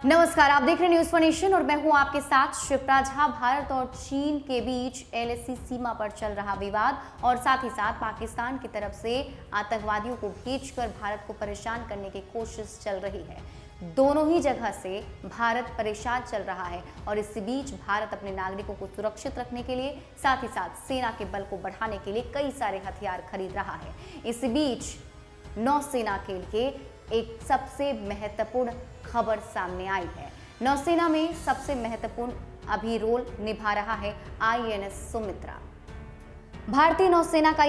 नमस्कार, आप देख रहे हैं न्यूज फॉर नेशन और मैं हूं आपके साथ शिप्रा झा। भारत और चीन के बीच एलएसी सीमा पर चल रहा विवाद और साथ ही साथ पाकिस्तान की तरफ से आतंकवादियों को भेजकर भारत को परेशान करने की कोशिश चल रही है। दोनों ही जगह से भारत परेशान चल रहा है और इसी बीच भारत अपने नागरिकों को सुरक्षित रखने के लिए साथ ही साथ सेना के बल को बढ़ाने के लिए कई सारे हथियार खरीद रहा है। इसी बीच नौसेना के लिए एक सबसे महत्वपूर्ण खबर सामने आई है। नौसेना में सबसे महत्वपूर्ण अभी रोल निभा रहा है आईएनएस सुमित्रा। भारतीय नौसेना का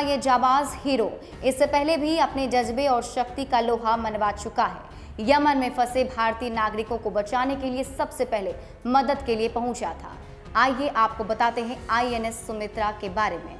ये जाबाज हीरो इससे पहले भी अपने जज्बे और शक्ति का लोहा मनवा चुका है। यमन में फंसे भारतीय नागरिकों को बचाने के लिए सबसे पहले मदद के लिए पहुंचा था। आइए आपको बताते हैं आईएनएस सुमित्रा के बारे में।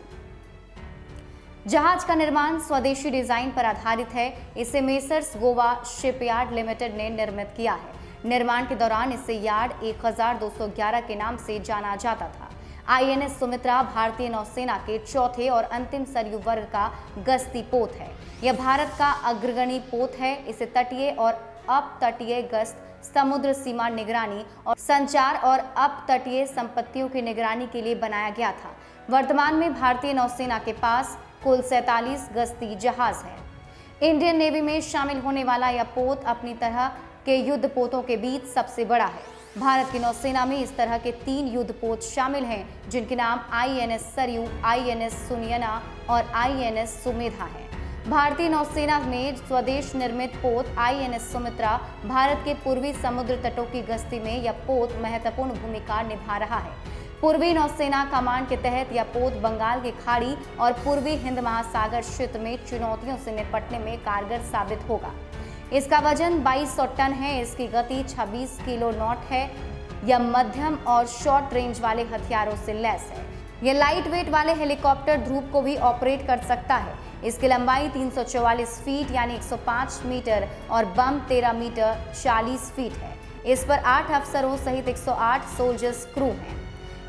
जहाज का निर्माण स्वदेशी डिजाइन पर आधारित है। इसे मेसर्स गोवा शिपयार्ड लिमिटेड ने निर्मित किया है। निर्माण के दौरान इसे यार्ड 1211 के नाम से जाना जाता था। आईएनएस सुमित्रा भारतीय नौसेना के चौथे और अंतिम सरयू वर्ग का गश्ती पोत है। यह भारत का अग्रगणी पोत है। इसे तटीय और अपतटीय गश्त, समुद्र सीमा निगरानी और संचार और अपतटीय संपत्तियों की निगरानी के लिए बनाया गया था। वर्तमान में भारतीय नौसेना के पास कुल 47 गश्ती जहाज है। इंडियन नेवी में शामिल होने वाला यह पोत अपनी तरह के युद्ध पोतों के बीच सबसे बड़ा है। भारत की नौसेना में इस तरह के 3 युद्ध पोत शामिल हैं, जिनके नाम आईएनएस सरयू, आईएनएस सुनयना और आईएनएस सुमेधा है। भारतीय नौसेना में स्वदेश निर्मित पोत आईएनएस सुमित्रा भारत के पूर्वी समुद्र तटों की गश्ती में यह पोत महत्वपूर्ण भूमिका निभा रहा है। पूर्वी नौसेना कमान के तहत यह पोत बंगाल की खाड़ी और पूर्वी हिंद महासागर क्षेत्र में चुनौतियों से निपटने में कारगर साबित होगा। इसका वजन 2200 टन है। इसकी गति 26 किलो नॉट है। यह मध्यम और शॉर्ट रेंज वाले हथियारों से लैस है। यह लाइट वेट वाले हेलीकॉप्टर ध्रुव को भी ऑपरेट कर सकता है। इसकी लंबाई 344 फीट यानी 105 मीटर और बम 13 मीटर 40 फीट है। इस पर 8 अफसरों सहित 108 सोल्जर्स क्रू हैं।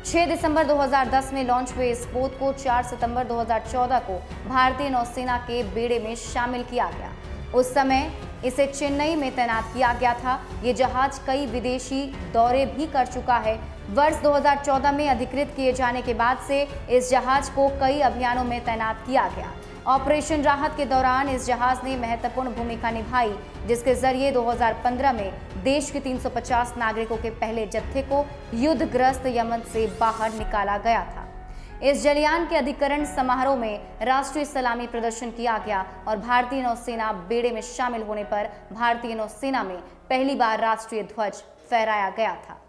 6 दिसंबर 2010 में लॉन्च हुए इस पोत को 4 सितंबर 2014 को भारतीय नौसेना के बेड़े में शामिल किया गया। उस समय इसे चेन्नई में तैनात किया गया था। ये जहाज कई विदेशी दौरे भी कर चुका है। वर्ष 2014 में अधिकृत किए जाने के बाद से इस जहाज को कई अभियानों में तैनात किया गया। ऑपरेशन राहत के दौरान इस जहाज ने महत्वपूर्ण भूमिका निभाई, जिसके जरिए 2015 में देश के 350 नागरिकों के पहले जत्थे को युद्धग्रस्त यमन से बाहर निकाला गया था। इस जलयान के अधिकरण समारोह में राष्ट्रीय सलामी प्रदर्शन किया गया और भारतीय नौसेना बेड़े में शामिल होने पर भारतीय नौसेना में पहली बार राष्ट्रीय ध्वज फहराया गया था।